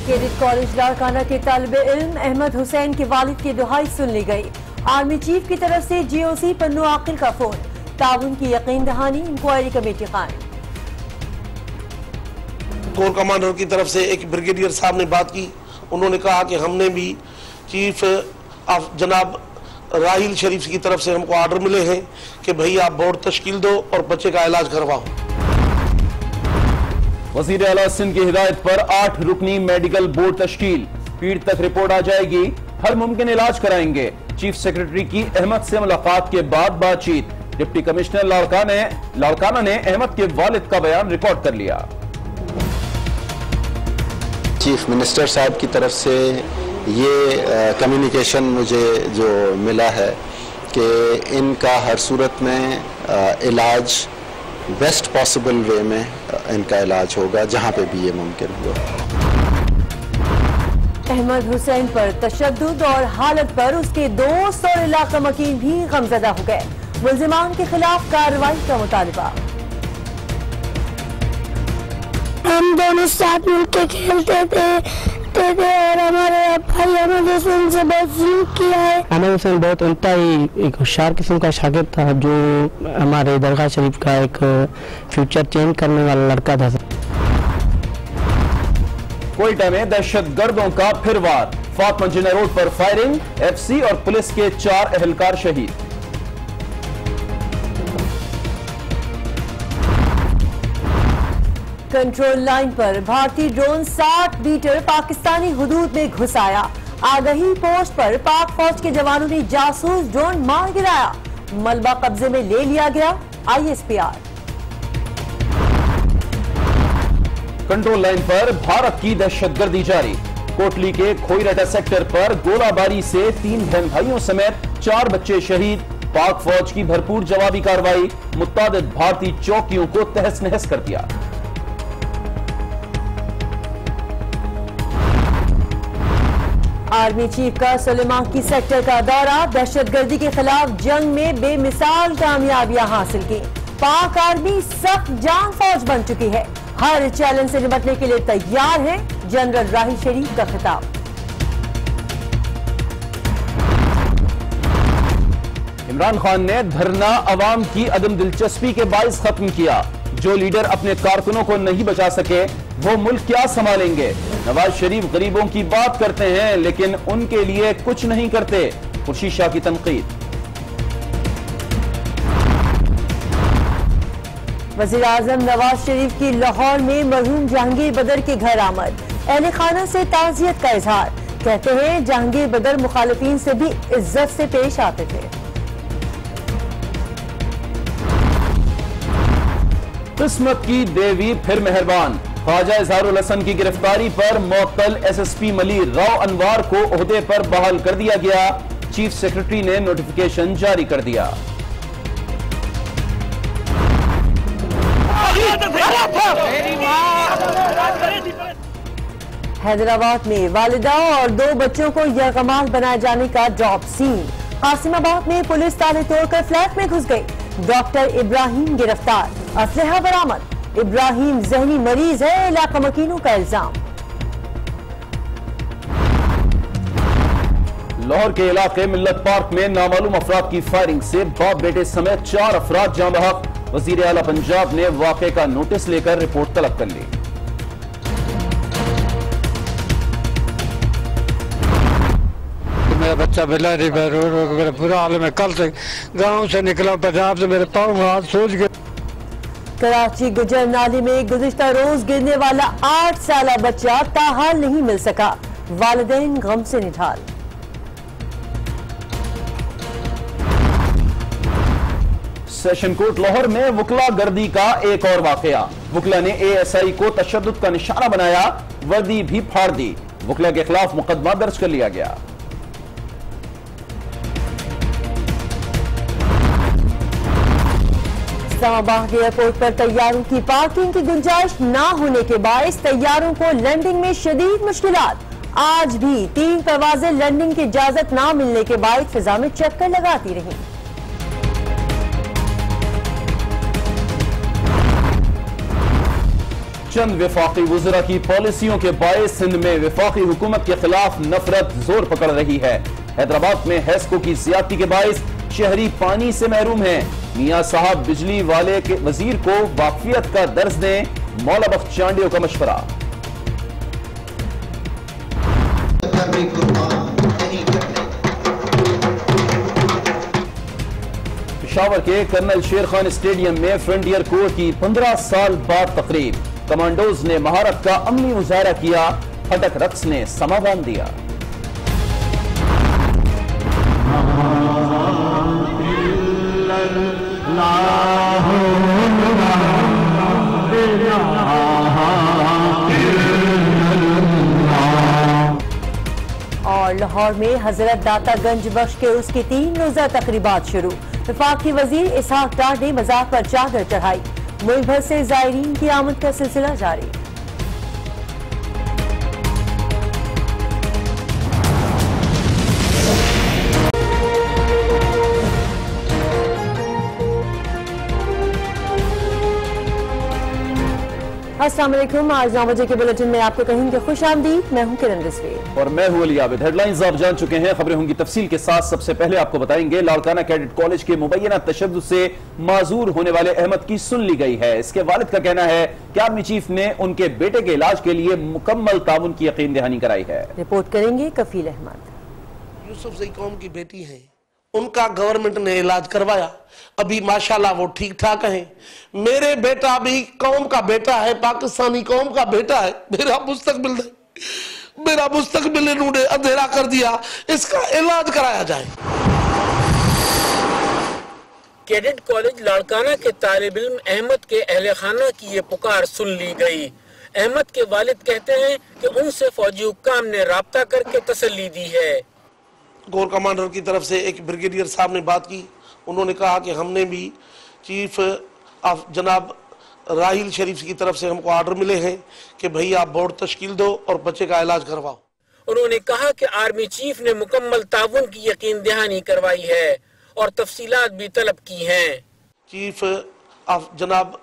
Cadet college Larkana के तालिब इल्म अहमद हुसैन के वालिद की दुहाई सुन ली गई। आर्मी चीफ की तरफ से GOC पन्नू आकिल का फोन। ताउन की यकीन दहानी, इंक्वायरी कमेटी कायम। कोर कमांडर की तरफ से एक ब्रिगेडियर साहब ने बात की। उन्होंने कहा कि हमने भी चीफ ऑफ जनाब राहिल शरीफ की तरफ से हमको ऑर्डर मिले हैं कि भाई आप बोर्ड तश्कील दो और बच्चे का इलाज करवाओ। वजीर आला सिंध की हिदायत पर 8 रुकनी मेडिकल बोर्ड तश्कील। पीठ तक रिपोर्ट आ जाएगी, हर मुमकिन इलाज कराएंगे। चीफ सेक्रेटरी की अहमद से मुलाकात के बाद बातचीत। डिप्टी कमिश्नर लाड़काना ने अहमद के वालिद का बयान रिकॉर्ड कर लिया। चीफ मिनिस्टर साहब की तरफ से ये कम्युनिकेशन मुझे जो मिला है कि इनका हर सूरत में इलाज बेस्ट पॉसिबल वे में इनका इलाज होगा जहां पे भी ये मुमकिन हो। अहमद हुसैन पर तशद्दुद और हालत पर उसके दोस्त और इलाका मकीन भी गमजदा हो गए। मुल्जिमान के खिलाफ कार्रवाई का मुतालबा। हम दोनों साथ मिलकर खेलते थे और हमारे भाई अहमद हुसैन से बहुत जुल्म किया है। अहमद हुसैन बहुत इंतहाई एक होशियार किस्म का शागिर्द था, जो हमारे दरगाह शरीफ का एक फ्यूचर चेंज करने वाला लड़का था। कोयटा में दहशतगर्दों का फिर वार। फातमा जिन्ना रोड पर फायरिंग। FC और पुलिस के 4 एहलकार शहीद। कंट्रोल लाइन पर भारतीय ड्रोन 60 मीटर पाकिस्तानी हुदूद में घुस आया। आगही पोस्ट पर पाक फौज के जवानों ने जासूस ड्रोन मार गिराया। मलबा कब्जे में ले लिया गया। ISPR। कंट्रोल लाइन पर भारत की दहशतगर्दी जारी। कोटली के खोईरटा सेक्टर पर गोलाबारी से 3 बहन भाइयों समेत 4 बच्चे शहीद। पाक फौज की भरपूर जवाबी कार्रवाई। मुत्तादिद भारतीय चौकियों को तहस नहस कर दिया। आर्मी चीफ का सुलेमान की सेक्टर का दौरा। दहशतगर्दी के खिलाफ जंग में बेमिसाल कामयाबियां हासिल की। पाक आर्मी सख्त जान फौज बन चुकी है, हर चैलेंज से निपटने के लिए तैयार है। जनरल राहिल शरीफ का खिताब। इमरान खान ने धरना अवाम की अदम दिलचस्पी के बाइस खत्म किया। जो लीडर अपने कारकुनों को नहीं बचा सके वो मुल्क क्या संभालेंगे। नवाज शरीफ गरीबों की बात करते हैं लेकिन उनके लिए कुछ नहीं करते। खुर्शीद शाह की तनकीद। वज़ीर आज़म नवाज शरीफ की लाहौर में मरहूम जहांगीर बदर के घर आमद। अहले खाना से ताज़ियत का इजहार। कहते हैं जहांगीर बदर मुखालिफिन से भी इज्जत से पेश आते थे। किस्मत की देवी फिर मेहरबान। ख्वाजा इजहारुल हसन की गिरफ्तारी पर मुअत्तल SSP मलिर राव अनवार को ओहदे पर बहाल कर दिया गया। चीफ सेक्रेटरी ने नोटिफिकेशन जारी कर दिया। हैदराबाद में वालिदा और 2 बच्चों को यरगमाल बनाए जाने का ड्रॉप सीन। कासिमाबाद में पुलिस ताले तोड़कर फ्लैट में घुस गई। डॉक्टर इब्राहिम गिरफ्तार। असलहा बरामद। इब्राहिम जहनी मरीज है, इलाका मकीनों का इल्जाम। लाहौर के इलाके मिल्लत पार्क में नामालूम अफराद की फायरिंग से बाप बेटे समेत 4 अफराद जाँ बहक। वजीर आला पंजाब ने वाक़े का नोटिस लेकर रिपोर्ट तलब कर ली। मेरा बच्चा बिला नहीं, मैं रो रो के मेरा बुरा हाल है। मैं कल से गांव से निकला, पंजाब से, मेरे पाँव हाथ सूज गए। कराची गुजर नाले में गुज़िश्ता रोज गिरने वाला 8 साला बच्चा ताहाल नहीं मिल सका। वालिदैन गम से निढाल। सेशन कोर्ट लाहौर में वकला गर्दी का एक और वाकया। वकला ने ASI को तशद्दुद का निशाना बनाया, वर्दी भी फाड़ दी। वकला के खिलाफ मुकदमा दर्ज कर लिया गया। इस्लामाबाद एयरपोर्ट पर तैयारों की पार्किंग की गुंजाइश न होने के बायस तैयारों को लैंडिंग में शदीद मुश्किलात। आज भी 3 परवाजें लैंडिंग की इजाजत न मिलने के बाद फिजा में चक्कर लगाती रही। चंद वफाकी वज़रा की पॉलिसियों के बायस सिंध में वफाकी हुकूमत के खिलाफ नफरत जोर पकड़ रही है। हैदराबाद में हैस्को की ज्यादती के बायस शहरी पानी से महरूम हैं। मियां साहब बिजली वाले के वजीर को वाकफियत का दर्ज दें, मौला बख्श चांडियों का मशवरा। पेशावर के कर्नल शेर खान स्टेडियम में फ्रंटियर कोर की 15 साल बाद तकरीब। कमांडोज ने महारत का अमली मुजाहरा किया, फटक रक्स ने समा बांध दिया। और लाहौर में हजरत दाता गंज बख्श के उसकी 3 रोजा तकरीबात शुरू। वफाकी वजीर इसहाक डार ने मज़ार पर चादर चढ़ाई। मुल्क भर से ज़ायरीन की आमद का सिलसिला जारी। अस्सलाम वालेकुम। आज 9 बजे के बुलेटिन में आपको कहेंगे खुश आमदीद। मैं हूं किरण रिजवी और मैं हूं अली आबिद। हेडलाइंस आप जान चुके हैं, खबरें होंगी तफसील के साथ। सबसे पहले आपको बताएंगे लाड़काना कैडेट कॉलेज के मुबैना तशद्दुद से माजूर होने वाले अहमद की सुन ली गई है। इसके वालिद का कहना है कि आर्मी चीफ ने उनके बेटे के इलाज के लिए मुकम्मल ताउन की यकीन दहानी कराई है। रिपोर्ट करेंगे कफील अहमद। यूसुफजई कौम की बेटी है, उनका गवर्नमेंट ने इलाज करवाया, अभी माशाल्लाह वो ठीक ठाक हैं। मेरे बेटा भी कौम का बेटा है, पाकिस्तानी कौम का बेटा है। मेरा मुस्तकबिल इन्होंने अंधेरा कर दिया, इसका इलाज कराया जाए। कैडेट कॉलेज लाड़काना के तालिब इल्म अहमद के अहले खाना की ये पुकार सुन ली गई। अहमद के वालिद कहते हैं कि उनसे फौजी हुक्काम ने राब्ता करके तसल्ली दी है। कोर कमांडर की तरफ से एक ब्रिगेडियर साहब ने बात की, उन्होंने कहा कि हमने भी चीफ ऑफ जनाब राहिल शरीफ की तरफ से हमको ऑर्डर मिले हैं कि भाई आप बोर्ड तश्कील दो और बच्चे का इलाज करवाओ। उन्होंने कहा कि आर्मी चीफ ने मुकम्मल ताउन की यकीन दहानी करवाई है और तफसीलात भी तलब की हैं। चीफ ऑफ जनाब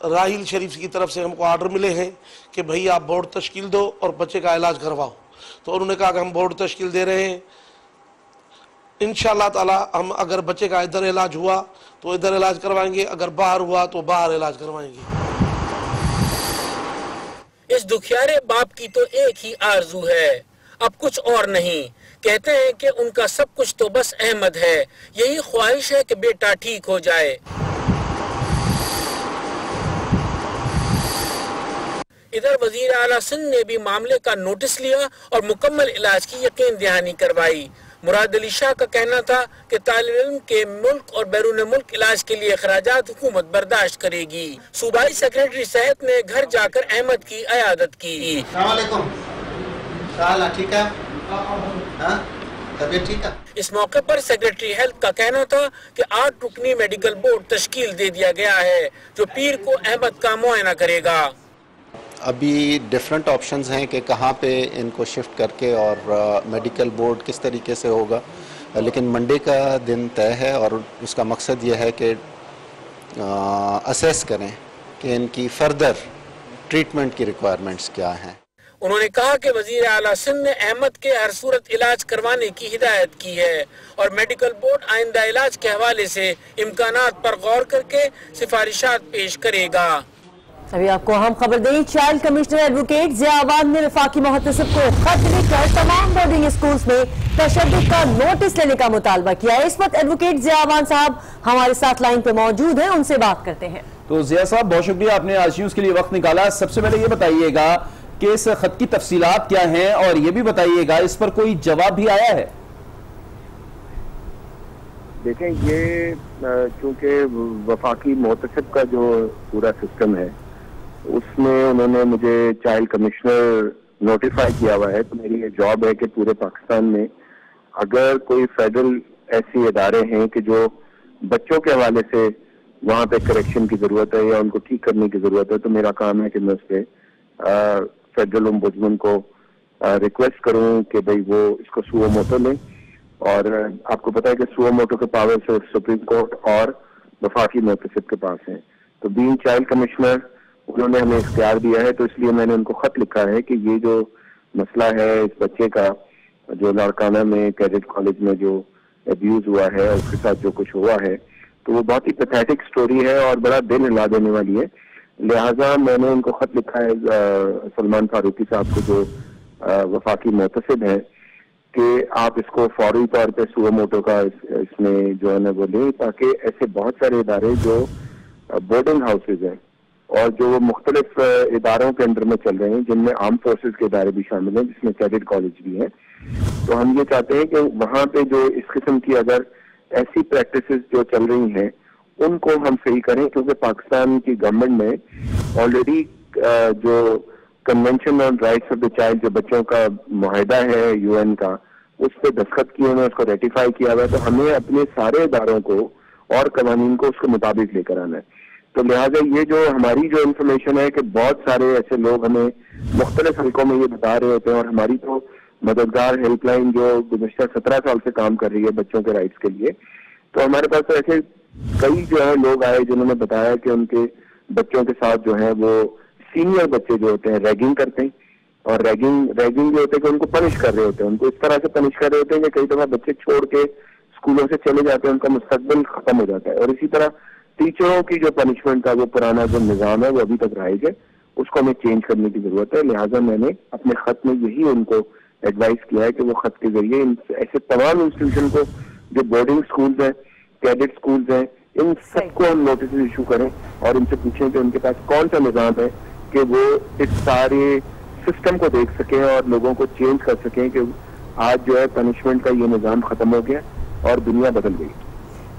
राहिल शरीफ की तरफ से हमको ऑर्डर मिले हैं कि भाई आप बोर्ड तश्कील दो और बच्चे का इलाज करवाओ। तो उन्होंने कहा कि हम बोर्ड तश्कील दे रहे हैं, इंशाअल्लाह ताला हम अगर बच्चे का इधर इलाज हुआ तो इधर इलाज करवाएंगे, अगर बाहर हुआ तो बाहर इलाज करवाएंगे। इस दुखियारे बाप की तो एक ही आरजू है, अब कुछ और नहीं। कहते हैं कि उनका सब कुछ तो बस अहमद है, यही ख्वाहिश है कि बेटा ठीक हो जाए। इधर वजीर आला सिंध ने भी मामले का नोटिस लिया और मुकम्मल इलाज की यकीन दहानी करवाई। मुराद अली शाह का कहना था कि तालिब इल्म के मुल्क और बैरून मुल्क इलाज के लिए अखराजात हुकूमत बर्दाश्त करेगी। सूबाई सेक्रेटरी सेहत ने घर जाकर अहमद की अयादत की। ठीक है, तबीयत ठीक है। इस मौके पर सेक्रेटरी हेल्थ का कहना था कि 8 रुकनी मेडिकल बोर्ड तश्कील दे दिया गया है जो पीर को अहमद का मुआयना करेगा। अभी डिफरेंट ऑप्शंस हैं कि कहाँ पे इनको शिफ्ट करके और मेडिकल बोर्ड किस तरीके से होगा, लेकिन मंडे का दिन तय है और उसका मकसद ये है कि असेस करें कि इनकी फर्दर ट्रीटमेंट की रिक्वायरमेंट्स क्या हैं। उन्होंने कहा कि वजीर आला सिंध ने अहमद के हर सूरत इलाज करवाने की हिदायत की है और मेडिकल बोर्ड आइंदा इलाज के हवाले से इम्कानात पर गौर करके सिफारिशात पेश करेगा। अभी आपको हम खबर दें, child commissioner advocate Zia Awan ने वफाकी मुहतसिब को खत लिखकर तमाम बोर्डिंग स्कूल्स में तशद्दुद का नोटिस लेने का मुतालबा किया है। इस वक्त एडवोकेट ज़िया अवान साहब हमारे साथ लाइन पे मौजूद हैं, उनसे बात करते हैं। तो ज़िया साहब, बहुत शुक्रिया, आपने आज न्यूज़ के लिए वक्त निकाला। सबसे पहले ये बताइएगा कि इस खत की तफसीलात क्या हैं और ये भी बताइएगा इस पर कोई जवाब भी आया है? देखें, ये चूँकि वफाकी मुहतसिब का जो पूरा सिस्टम है उसमें उन्होंने मुझे चाइल्ड कमिश्नर नोटिफाई किया हुआ है, तो मेरी ये जॉब है कि पूरे पाकिस्तान में अगर कोई फेडरल ऐसी इदारे हैं कि जो बच्चों के हवाले से वहाँ पे करेक्शन की जरूरत है या उनको ठीक करने की जरूरत है, तो मेरा काम है कि मैं उस पर फेडरल ओम्बुड्समैन को रिक्वेस्ट करूँ कि भाई वो इसको सुओ मोटो लें। और आपको पता है कि सुओ मोटो के पावर से सुप्रीम कोर्ट और वफाकी मुहतसिब के पास हैं। तो बीइंग चाइल्ड कमिश्नर उन्होंने हमें इख्तियार दिया है, तो इसलिए मैंने उनको खत लिखा है कि ये जो मसला है इस बच्चे का जो लाड़काना में कैडेट कॉलेज में जो अब्यूज हुआ है, उसके साथ जो कुछ हुआ है, तो वो बहुत ही पैथेटिक स्टोरी है और बड़ा दिल हिला देने वाली है। लिहाजा मैंने उनको खत लिखा है सलमान फारूकी साहब को, जो वफाकी मोतसिब है, कि आप इसको फौरी तौर पे सुओ मोटो का इसमें जो है ना वो लें, ताकि ऐसे बहुत सारे इदारे जो बोर्डिंग हाउसेज हैं और जो वो मुख्तलिफ इदारों के अंडर में चल रहे हैं, जिनमें आर्म फोर्सेज के इदारे भी शामिल हैं, जिसमें कैडेट कॉलेज भी है, तो हम ये चाहते हैं कि वहाँ पे जो इस किस्म की अगर ऐसी प्रैक्टिसेस जो चल रही हैं उनको हम सही करें, क्योंकि पाकिस्तान की गवर्नमेंट ने ऑलरेडी जो convention on rights of the child, जो बच्चों का मुआहदा है यूएन का, उस पर दस्तखत किए हुए, उसको रेटिफाई किया हुआ है। तो हमें अपने सारे इदारों को और कवानीन को उसके मुताबिक लेकर आना है। तो लिहाजा ये जो हमारी जो इन्फॉर्मेशन है कि बहुत सारे ऐसे लोग हमें मुख्तलिफ हल्कों में ये बता रहे होते हैं, और हमारी तो मददगार हेल्पलाइन जो गुज़श्ता 17 साल से काम कर रही है बच्चों के राइट्स के लिए, तो हमारे पास तो ऐसे कई जो है लोग आए जिन्होंने बताया कि उनके बच्चों के साथ जो है वो सीनियर बच्चे जो होते हैं रैगिंग करते हैं, और रैगिंग जो होते हैं कि उनको पनिश कर रहे होते हैं, उनको इस तरह से पनिश कर रहे होते हैं कि कई दफा बच्चे छोड़ के स्कूलों से चले जाते हैं, उनका मुस्तकबिल खत्म हो जाता है। और इसी तरह टीचरों की जो पनिशमेंट का वो पुराना जो निज़ाम है वो अभी तक राइज है, उसको हमें चेंज करने की जरूरत है। लिहाजा मैंने अपने खत में यही उनको एडवाइस किया है कि वो खत के जरिए ऐसे तमाम इंस्टीट्यूशन को, जो बोर्डिंग स्कूल्स हैं, कैडेट स्कूल्स हैं, इन सबको हम नोटिस इशू करें और इनसे पूछें कि उनके पास कौन सा निज़ाम है कि वो इस सारे सिस्टम को देख सकें और लोगों को चेंज कर सकें कि आज जो है पनिशमेंट का ये निज़ाम खत्म हो गया और दुनिया बदल गई।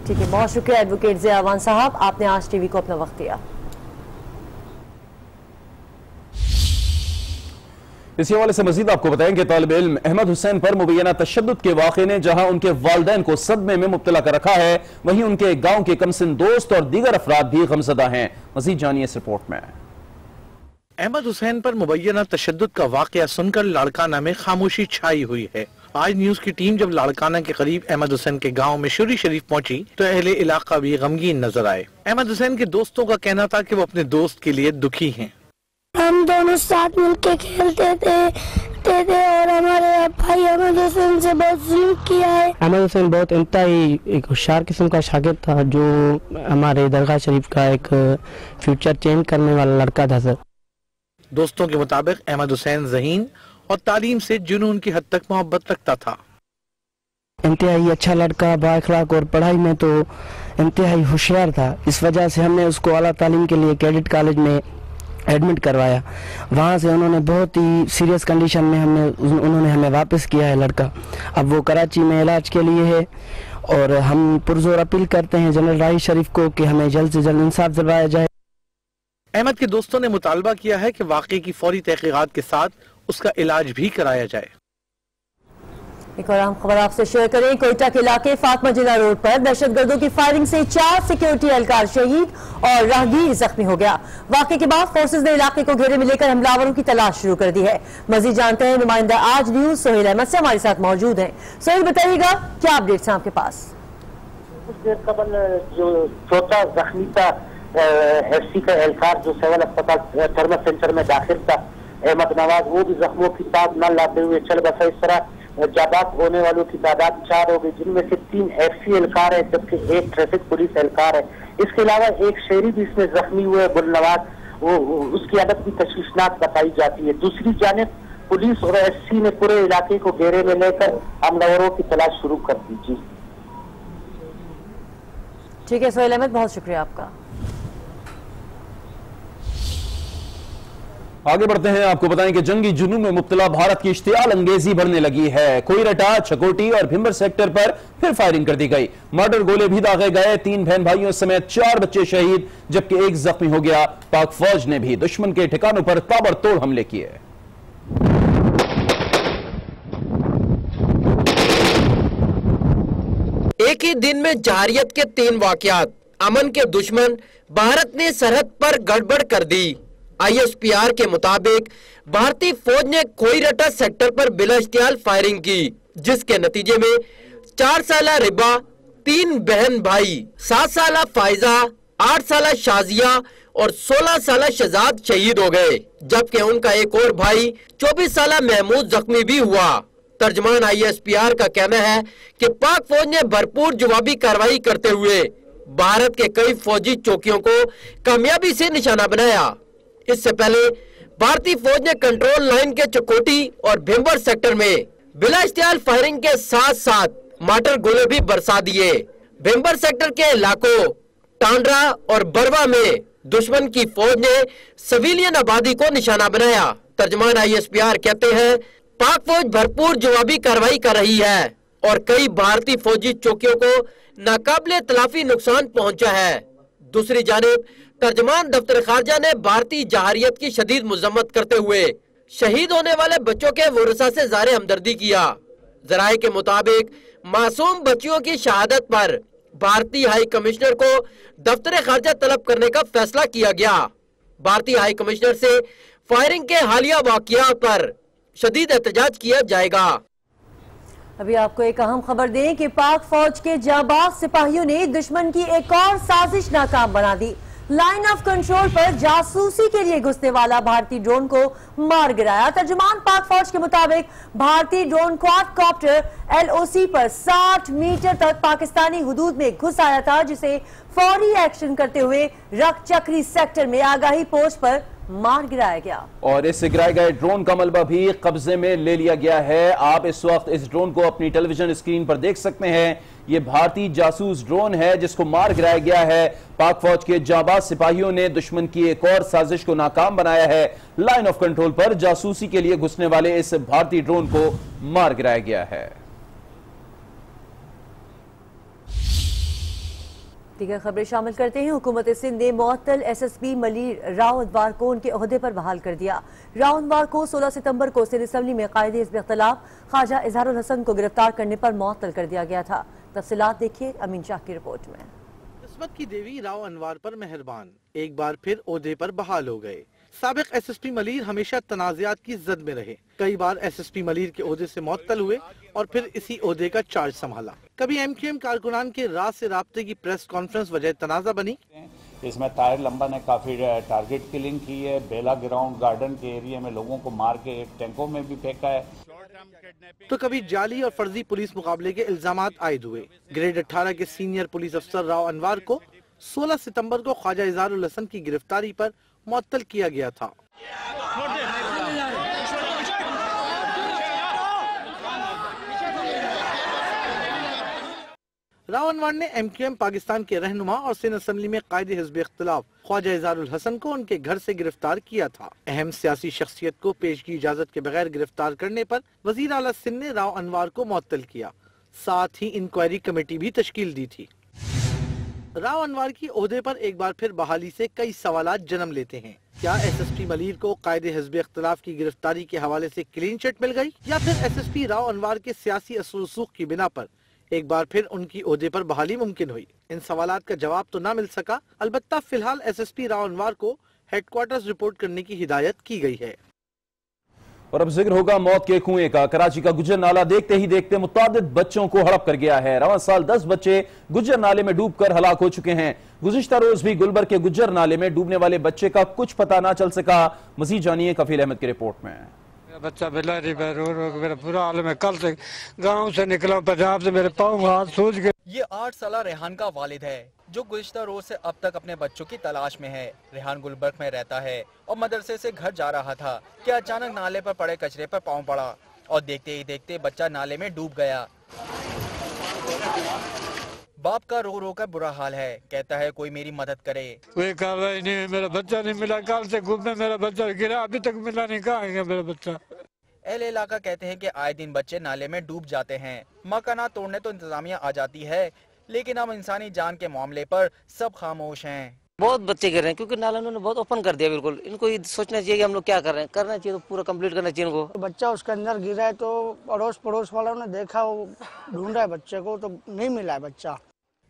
ठीक है, बहुत शुक्रिया एडवोकेट ज़िया अवान साहब, आपने आज टीवी को अपना वक्त दिया। इसी हवाले से मजीद आपको बताएं कि तालिब इल्म अहमद हुसैन पर मुबैना तशद्दुद के वाक़े ने जहां उनके वालिदैन को सदमे में मुब्तला कर रखा है, वहीं उनके गांव के कमसिन दोस्त और दीगर अफराद भी गमज़दा हैं। मजीद जानिए इस रिपोर्ट में। अहमद हुसैन पर मुबैना तशद्दुद का वाक़या सुनकर लाड़काना में खामोशी छाई हुई है। आज न्यूज की टीम जब लाड़काना के करीब अहमद हुसैन के गांव में शुरी शरीफ पहुंची तो अहले इलाका भी गमगीन नजर आए। अहमद हुसैन के दोस्तों का कहना था कि वो अपने दोस्त के लिए दुखी हैं। हम दोनों साथ मिलके खेलते थे और हमारे भाई अहमद हुसैन से बहुत जुल्म किया है। अहमद हुसैन बहुत इंतहाई एक होशियार किस्म का शागिर्द था, जो हमारे दरगाह शरीफ का एक फ्यूचर चेंज करने वाला लड़का था। सर, दोस्तों के मुताबिक अहमद हुसैन ज़हीन और तालीम से जुनून की हद तक मोहब्बत रखता था। इंतहाई अच्छा लड़का, बाअखलाक और पढ़ाई में तो इंतहाई होशियार था। इस वजह से हमने उसको आला तालीम के लिए कैडेट कॉलेज में एडमिट करवाया। वहाँ से उन्होंने बहुत ही सीरियस कंडीशन में उन्होंने हमें वापस किया है लड़का। अब वो कराची में इलाज के लिए है और हम पुरजोर अपील करते हैं जनरल राही शरीफ को कि हमें जल्द से जल्द इंसाफ दिलवाया जाए। अहमद के दोस्तों ने मुतालबा किया है कि वाक़े की फौरी तहकीकात के साथ उसका इलाज भी कराया जाए। एक और अहम खबर आपसे शेयर करें। कोयटा के इलाके फातमा जिला रोड पर दहशतगर्दों की फायरिंग से 4 सिक्योरिटी एहलकार शहीद और राहगीर जख्मी हो गया। वाक़े के बाद फोर्सेज ने इलाके को घेरे में लेकर हमलावरों की तलाश शुरू कर दी है। मजीद जानते हैं नुमाइंदा आज न्यूज सोहेल अहमद से हमारे साथ मौजूद हैं। सोहेल, बताइएगा क्या अपडेट्स हैं आपके पास? कुछ देर कबल जो चौथा जख्मी था एफसी का एहलकार जो सिविल अस्पताल थर्मल सेंटर में दाखिल था, अहमद नवाज, वो भी जख्मों की ताब न लाते हुए चल बसा। इस तरह जाबात होने वालों की तादाद 4 हो गई, जिनमें से 3 एफसी एहलकार है जबकि 1 ट्रैफिक पुलिस एहलकार है। इसके अलावा एक शहरी भी इसमें जख्मी हुए गुलनवाज, वो उसकी हालत भी तशवीशनाक बताई जाती है। दूसरी जानिब पुलिस और एससी ने पूरे इलाके को घेरे में लेकर हमलावरों की तलाश शुरू कर दी। जी ठीक है सोहेल अहमद, बहुत शुक्रिया आपका। आगे बढ़ते हैं, आपको बताएं कि जंगी जुनून में मुब्तला भारत की इश्तियाल अंगेजी बढ़ने लगी है। कोईरटा, छकोटी और भिम्बर सेक्टर पर फिर फायरिंग कर दी गई। मर्डर गोले भी दागे गए। 3 बहन भाइयों समेत 4 बच्चे शहीद जबकि 1 जख्मी हो गया। पाक फौज ने भी दुश्मन के ठिकानों पर ताबड़तोड़ हमले किए। एक ही दिन में जहारियत के 3 वाकयात। अमन के दुश्मन भारत ने सरहद पर गड़बड़ कर दी। ISPR के मुताबिक भारतीय फौज ने कोईरटा सेक्टर पर बिला इख्तियार फायरिंग की, जिसके नतीजे में 4 साला रिबा, 3 बहन भाई, 7 साला फायजा, 8 साला शाजिया और 16 साला शहजाद शहीद हो गए, जबकि उनका एक और भाई 24 साला महमूद जख्मी भी हुआ। तर्जमान ISPR का कहना है कि पाक फौज ने भरपूर जवाबी कार्रवाई करते हुए भारत के कई फौजी चौकियों को कामयाबी से निशाना बनाया। इससे पहले भारतीय फौज ने कंट्रोल लाइन के चकोटी और भिम्बर सेक्टर में बिला इख्तियार फायरिंग के साथ साथ माटर गोले भी बरसा दिए। भिम्बर सेक्टर के इलाकों टांड्रा और बरवा में दुश्मन की फौज ने सिविलियन आबादी को निशाना बनाया। तर्जमान ISPR कहते हैं पाक फौज भरपूर जवाबी कार्रवाई कर रही है और कई भारतीय फौजी चौकियों को नाकाबिले तलाफी नुकसान पहुंचा है। दूसरी जानिब तर्जमान दफ्तर खारजा ने भारतीय जहारियत की शदीद मजम्मत करते हुए शहीद होने वाले बच्चों के वारिसा से ज़ाहिर हमदर्दी किया। जराये के मुताबिक मासूम बच्चियों की शहादत पर भारतीय हाई कमिश्नर को दफ्तर खारजा तलब करने का फैसला किया गया। भारतीय हाई कमिश्नर से फायरिंग के हालिया वाकयात पर शदीद एहतजाज किया जाएगा। अभी आपको एक अहम खबर दें कि पाक फौज के जांबाज सिपाहियों ने दुश्मन की एक और साजिश नाकाम बना दी। लाइन ऑफ कंट्रोल पर जासूसी के लिए घुसने वाला भारतीय ड्रोन को मार गिराया। तर्जुमान पाक फौज के मुताबिक भारतीय ड्रोन क्वाडकॉप्टर LOC पर 60 मीटर तक पाकिस्तानी हुदूद में घुस आया था, जिसे फौरी एक्शन करते हुए रकचक्री सेक्टर में आगाही पोस्ट पर मार गिराया गया और इस गिराए गए ड्रोन का मलबा भी कब्जे में ले लिया गया है। आप इस वक्त इस ड्रोन को अपनी टेलीविजन स्क्रीन पर देख सकते हैं। ये भारतीय जासूस ड्रोन है जिसको मार गिराया गया है। पाक फौज के जाबाज सिपाहियों ने दुश्मन की एक और साजिश को नाकाम बनाया है। लाइन ऑफ कंट्रोल पर जासूसी के लिए घुसने वाले इस भारतीय ड्रोन को मार गिराया गया है। दीगर खबरें शामिल करते हैं। हुकूमत सिंध ने मुअत्तल SSP मलीर राव अनवार को उनके ओहदे पर बहाल कर दिया। राव अनवार को 16 सितंबर को सिंध असम्बली में कायदे हिज़्ब इख्तिलाफ ख्वाजा इजहारुल हसन को गिरफ्तार करने पर मुअत्तल कर दिया गया था। तफसीलात देखिए अमीन शाह की रिपोर्ट में। किस्मत की देवी राव अनवार पर मेहरबान, एक बार फिर ओहदे पर बहाल हो गए। साबिक SSP मलीर हमेशा तनाज़ात की जद में रहे। कई बार SSP मलीर के ओहदे से मुअत्तल हुए और फिर इसी ओहदे का चार्ज संभाला। कभी MQM कारकुनान के राज से राब्ते की प्रेस कॉन्फ्रेंस वजह तनाज़ा बनी। इसमें ताहिर लंबा ने काफी टारगेट किलिंग की है। बेला ग्राउंड गार्डन के एरिया में लोगों को मार के एक टैंकों में भी फेंका है। तो कभी जाली और फर्जी पुलिस मुकाबले के इल्जामात आयद हुए। ग्रेड 18 के सीनियर पुलिस अफसर राव अनवार को 16 सितंबर को ख्वाजा इजहारुल हसन की गिरफ्तारी पर मुअत्तल किया गया था। राव अनवार ने MQM पाकिस्तान के रहनुमा और सिंध असम्बली में कायदे हिज़्ब इख्तिलाफ ख्वाजा इजहारुल हसन को उनके घर से गिरफ्तार किया था। अहम सियासी शख्सियत को पेश की इजाजत के बगैर गिरफ्तार करने पर वजीर आला सिंध ने राव अनवार को मुअत्तल किया। साथ ही इंक्वायरी कमेटी भी तश्कील दी थी। राव अनवार की ओहदे पर एक बार फिर बहाली से कई सवालात जन्म लेते हैं। क्या SSP मलीर को कायदे हिज़्ब इख्तिलाफ की गिरफ्तारी के हवाले से क्लीन चिट मिल गई, या फिर SSP राव अनवार के सियासी असर रसूख की बिना पर एक बार फिर उनकी ओहदे पर बहाली मुमकिन हुई? इन सवालात का जवाब तो ना मिल सका। अलबत्ता फिलहाल SSP राव अनवार को हेडक्वार्टर्स रिपोर्ट करने की हिदायत की गई है। और अब जिक्र होगा मौत के कुएं का। कराची का गुज्जर नाला देखते ही देखते मुतादिद बच्चों को हड़प कर गया है। रवां साल 10 बच्चे गुज्जर नाले में डूबकर हलाक हो चुके हैं। गुज़िश्ता रोज भी गुलबर्ग के गुज्जर नाले में डूबने वाले बच्चे का कुछ पता ना चल सका। मजीद जानिए कफील अहमद की रिपोर्ट में। बच्चा बिलारी रो रो के मेरा बुरा हाल है। कल से गांव से निकला, पंजाब से, मेरे पाँव हाथ सूज गए। ये 8 साला रेहान का वालिद है जो गुज़िश्ता रोज से अब तक अपने बच्चों की तलाश में है। रेहान गुलबर्ग में रहता है और मदरसे से घर जा रहा था कि अचानक नाले पर पड़े कचरे पर पाँव पड़ा और देखते ही देखते बच्चा नाले में डूब गया। बाप का रो रो कर बुरा हाल है। कहता है कोई मेरी मदद करे। कोई कार्रवाई नहीं, मेरा बच्चा नहीं मिला। कल से घूमने मेरा बच्चा गिरा, अभी तक मिला नहीं। कहाँ है मेरा बच्चा? अहले इलाका कहते हैं कि आए दिन बच्चे नाले में डूब जाते हैं। मकाना तोड़ने तो इंतजामिया आ जाती है, लेकिन अब इंसानी जान के मामले पर सब खामोश हैं। बहुत बच्चे गिर रहे हैं क्योंकि नाला उन्होंने बहुत ओपन कर दिया। बिल्कुल इनको ये सोचना चाहिए कि हम लोग क्या कर रहे हैं। करना चाहिए तो पूरा कंप्लीट करना चाहिए इनको। बच्चा उसके अंदर गिरा है तो पड़ोस वालों ने देखा, वो ढूंढ रहा है बच्चे को, तो नहीं मिला है बच्चा।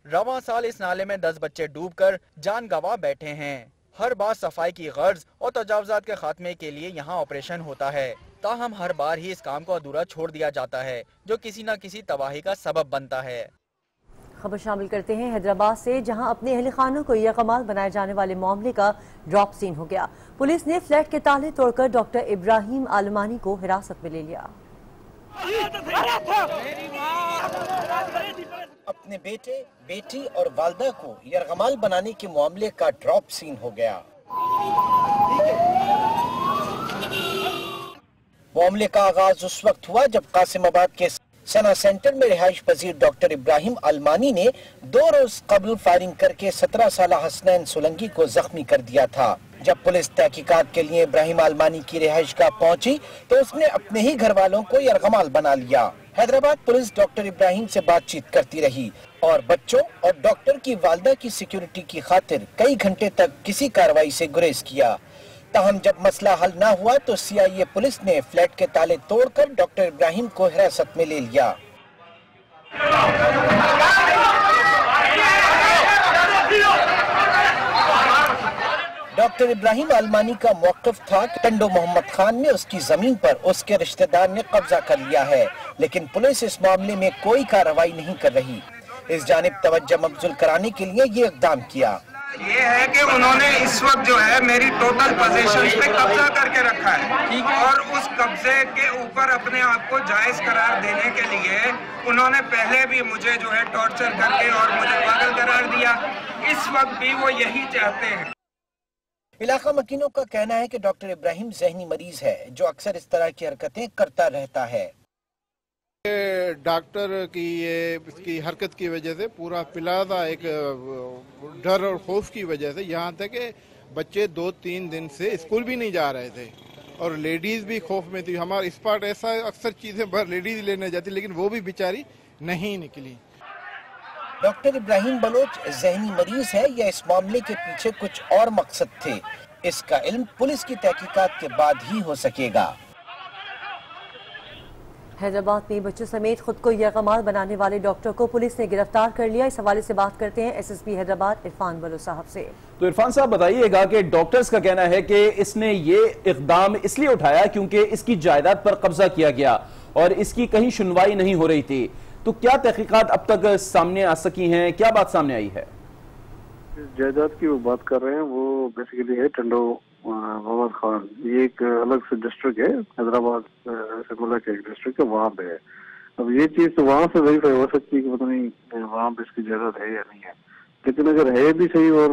रवां साल इस नाले में 10 बच्चे डूबकर जान गंवा बैठे हैं। हर बार सफाई की गर्ज और तजावुजात के खात्मे के लिए यहाँ ऑपरेशन होता है, ताहम हर बार ही इस काम को अधूरा छोड़ दिया जाता है, जो किसी न किसी तबाही का सबब बनता है। खबर शामिल करते हैं हैदराबाद से, जहां अपने अहल खानों को यकमाल बनाए जाने वाले मामले का ड्रॉप सीन हो गया। पुलिस ने फ्लैट के ताले तोड़कर डॉक्टर इब्राहिम आलमानी को हिरासत में ले लिया। अपने बेटे, बेटी और वालदा को यरगमाल बनाने के मामले का ड्रॉप सीन हो गया। मामले का आगाज उस वक्त हुआ जब कासिमाबाद के सना सेंटर में रिहाइश पजीर डॉक्टर इब्राहिम आलमानी ने 2 रोज कबल फायरिंग करके 17 साला हसनैन सोलंकी को जख्मी कर दिया था। जब पुलिस तहकीकात के लिए इब्राहिम आलमानी की रिहाइश गाह पहुंची तो उसने अपने ही घर वालों को यरगमाल बना लिया। हैदराबाद पुलिस डॉक्टर इब्राहिम से बातचीत करती रही और बच्चों और डॉक्टर की वालदा की सिक्योरिटी की खातिर कई घंटे तक किसी कार्रवाई से गुरेज किया। ताहम जब मसला हल न हुआ तो CIA पुलिस ने फ्लैट के ताले तोड़कर डॉक्टर इब्राहिम को हिरासत में ले लिया। डॉक्टर इब्राहिम आलमानी का मौक़िफ़ था कि टंडो मोहम्मद खान ने उसकी जमीन पर उसके रिश्तेदार ने कब्जा कर लिया है, लेकिन पुलिस इस मामले में कोई कार्रवाई नहीं कर रही। इस जानिब तवज्जो मबज़ूल कराने के लिए ये इक़दाम किया। ये है कि उन्होंने इस वक्त जो है मेरी टोटल पोजीशंस पे कब्जा करके रखा है और उस कब्जे के ऊपर अपने आप को जायज करार देने के लिए उन्होंने पहले भी मुझे जो है टॉर्चर करके और मुझे पागल करार दिया। इस वक्त भी वो यही चाहते हैं। इलाका मकीनों का कहना है कि डॉक्टर इब्राहिम ज़हनी मरीज है जो अक्सर इस तरह की हरकतें करता रहता है। डॉक्टर की इसकी हरकत की वजह से पूरा प्लाजा एक डर और खौफ की वजह से यहाँ तक कि बच्चे 2-3 दिन से स्कूल भी नहीं जा रहे थे और लेडीज भी खौफ में थी। हमारा इस पार्ट ऐसा अक्सर चीजें भर लेडीज लेने जाती लेकिन वो भी बेचारी नहीं निकली। डॉक्टर इब्राहिम बलोच ज़हनी मरीज है या इस मामले के पीछे कुछ और मकसद थे, इसका इल्म पुलिस की तहकीकात के बाद ही हो सकेगा। हैदराबाद में बच्चों समेत खुद को यरगमाल बनाने वाले डॉक्टर को पुलिस ने गिरफ्तार कर लिया। इस हवाले से बात करते हैं SSP हैदराबाद इरफान बलोच साहब से। तो इरफान साहब बताइएगा कि डॉक्टर्स का कहना है कि इसने ये इकदाम इसलिए उठाया क्योंकि इसकी जायदाद पर कब्जा किया गया और इसकी कहीं सुनवाई नहीं हो रही थी। तो क्या तहकीकात अब तक सामने आ सकी हैं, क्या बात सामने आई है? जायदाद की वो बात कर रहे हैं वो बेसिकली है टंडो मोहम्मद खान। ये एक अलग से डिस्ट्रिक्ट है, हैदराबाद से के एक डिस्ट्रिक्ट है, वहाँ पे है। अब ये चीज तो वहाँ से वेरीफाई हो सकती है कि पता नहीं वहाँ पे इसकी जायदाद है या नहीं है, लेकिन अगर है भी सही और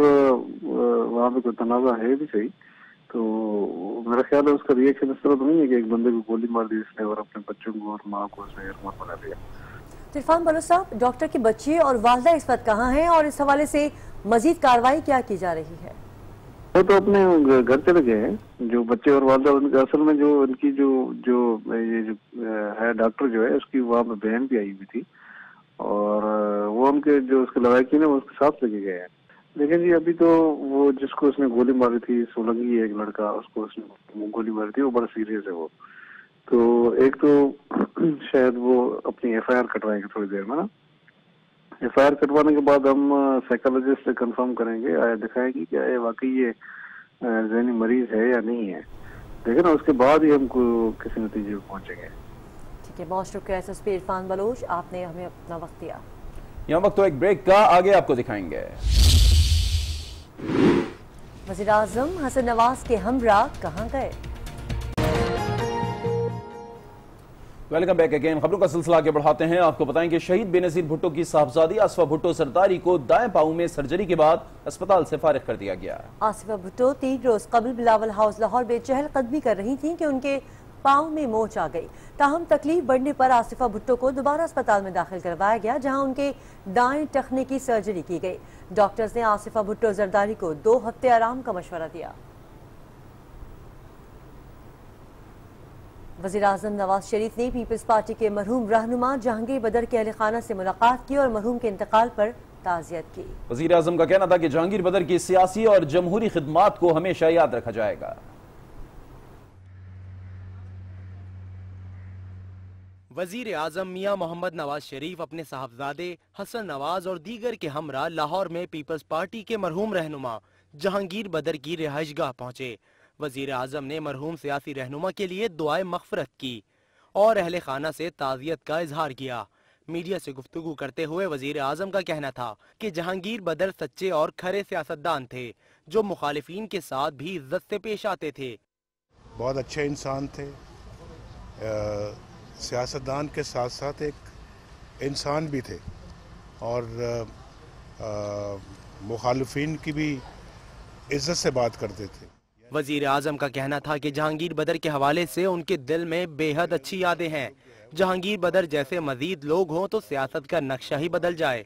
वहाँ पे कोई तनाजा है भी सही तो मेरा ख्याल है उसका रिएक्शन इस तरह तो नहीं है कि एक बंदे को गोली मार दी इसने और अपने बच्चों को और माँ को उसने यरगमाल बना दिया। इरफान बलोच साहब, डॉक्टर के बच्चे और वालदा इस वक्त कहाँ हैं और इस हवाले से मजीद कार्रवाई क्या की जा रही है? वो तो अपने घर चले गए हैं। जो बच्चे और वालदा उनके असल में जो उनकी जो है डॉक्टर जो है उसकी वहाँ पे बहन भी आई हुई थी और वो उनके जो उसके लड़ाकी है वो उसके साथ लेके गए हैं। लेकिन जी अभी तो वो जिसको उसने गोली मारी थी सोलंकी एक लड़का, उसको उसने गोली मारी थी, वो बड़ा सीरियस है वो। तो एक तो शायद वो अपनी FIR कटवाएंगे थोड़ी देर में ना। FIR कटवाने के बाद हम साइकोलॉजिस्ट से कंफर्म करेंगे, दिखाएंगे क्या ये वाकई ये ज़हनी मरीज है या नहीं है, लेकिन उसके बाद ही हमको किसी नतीजे पर पहुंचेंगे। ठीक है, बहुत शुक्रिया SSP इरफान बलोच, आपने हमें अपना वक्त दिया। यहाँ वक्त तो एक ब्रेक का, आगे आपको दिखाएंगे। वज़ीर आज़म हसन नवाज के हमरा कहाँ गए? Welcome back again. खबरों का सिलसिला आगे बढ़ाते हैं। आपको बताएं कि शहीद बेनजीर भुट्टो की साहबजादी आसिफा भुट्टो सरदारी को दाएं पांव में सर्जरी के बाद अस्पताल से फारिग कर दिया गया। आसिफा भुट्टो 3 रोज कबल बिलावल हाउस लाहौर में चहलकदमी कर रही थीं कि उनके पांव में मोच आ गई। ताहम तकलीफ बढ़ने पर आसिफा भुट्टो को दोबारा अस्पताल में दाखिल करवाया गया, जहां उनके दाएं टखने की सर्जरी की गई। डॉक्टर्स ने आसिफा भुट्टो जरदारी को 2 हफ्ते आराम का मशवरा दिया। वज़ीर आज़म नवाज शरीफ ने पीपल्स पार्टी के मरहूम रहनुमा जहांगीर बदर के अहल खाना से मुलाकात की और मरहूम के इंतकाल पर ताज़ियत की। वज़ीर आज़म का कहना था कि जहांगीर बदर की सियासी और जमहूरी खिदमात को हमेशा याद रखा जाएगा। वज़ीर आज़म मियां मोहम्मद नवाज शरीफ अपने साहबजादे हसन नवाज और दीगर के हमरा लाहौर में पीपल्स पार्टी के मरहूम रहनुमा जहांगीर बदर की रिहाइशगाह पहुंचे। वज़ीर आज़म ने मरहूम सियासी रहनुमा के लिए दुआए मग़फ़िरत की और अहले खाना से ताज़ियत का इजहार किया। मीडिया से गुफ्तगू करते हुए वजीर आजम का कहना था कि जहांगीर बदर सच्चे और खरे सियासतदान थे जो मुखालिफिन के साथ भी इज्जत से पेश आते थे। बहुत अच्छे इंसान थे, सियासतदान के साथ साथ एक इंसान भी थे और मुखालिफिन की भी इज्जत से बात करते थे। वजीर आजम का कहना था कि जहांगीर बदर के हवाले से उनके दिल में बेहद अच्छी यादें हैं। जहांगीर बदर जैसे मजीद लोग हों तो सियासत का नक्शा ही बदल जाए।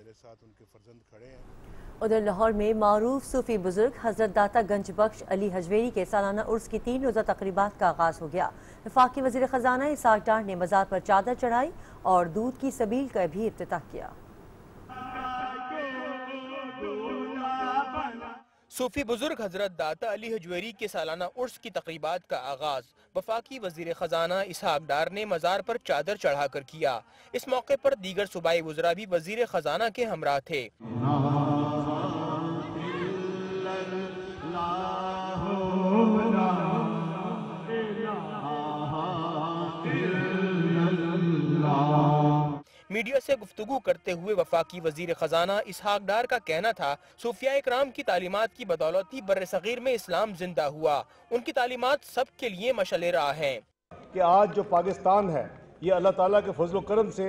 उधर लाहौर में मारूफ सूफी बुजुर्ग हजरत दाता गंज बख्श अली हजवेरी के सालाना उर्स की 3 रोज़ा तकरीबात का आगाज हो गया। वफाकी वजीर खजाना इसाक डार ने मज़ार पर चादर चढ़ाई और दूध की सबील का भी इफ्तिताह किया। सूफी बुजुर्ग हजरत दाता अली हजवेरी के सालाना उर्स की तकरीबात का आगाज वफाकी वजीर खजाना इसहाक डार ने मज़ार पर चादर चढ़ाकर किया। इस मौके पर दीगर सूबाई वज़रा भी वजीर खजाना के हमरा थे। मीडिया से गुफ्तगू करते हुए वफाकी वजीर खजाना इसहाक डार का कहना था सूफिया इकराम की तालीमात की बदौलत ही बर्र सगीर में इस्लाम जिंदा हुआ। उनकी तालीमात सबके लिए मशअल राह है कि आज जो पाकिस्तान है ये अल्लाह ताला के फजल करम से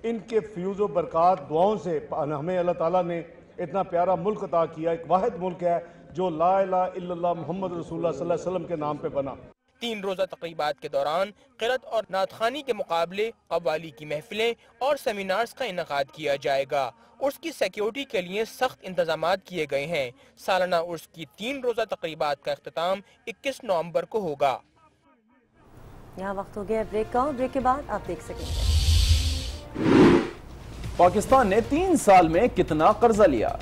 इनके फ्यूज़ व बरक़ात दुआओं से हमें अल्लाह ताला ने इतना प्यारा मुल्क अता किया। एक वाहिद मुल्क है जो ला इलाहा इल्लल्लाह मुहम्मद रसूलुल्लाह सल्लल्लाहु अलैहि वसल्लम के नाम पे बना। 3 रोज़ा तकरीबात के दौरान क़िरात और नातखानी के मुकाबले, कव्वाली की महफिलें और सेमिनार्स का इनेकाद किया जाएगा। उर्स की सिक्योरिटी के लिए सख्त इंतजामात किए गए हैं। सालाना उर्स की 3 रोज़ा तकरीबात का इख्तिताम 21 नवंबर को होगा। यहाँ वक्त हो गया ब्रेक का। ब्रेक के बाद आप देख सकेंगे पाकिस्तान ने 3 साल में कितना कर्जा लिया।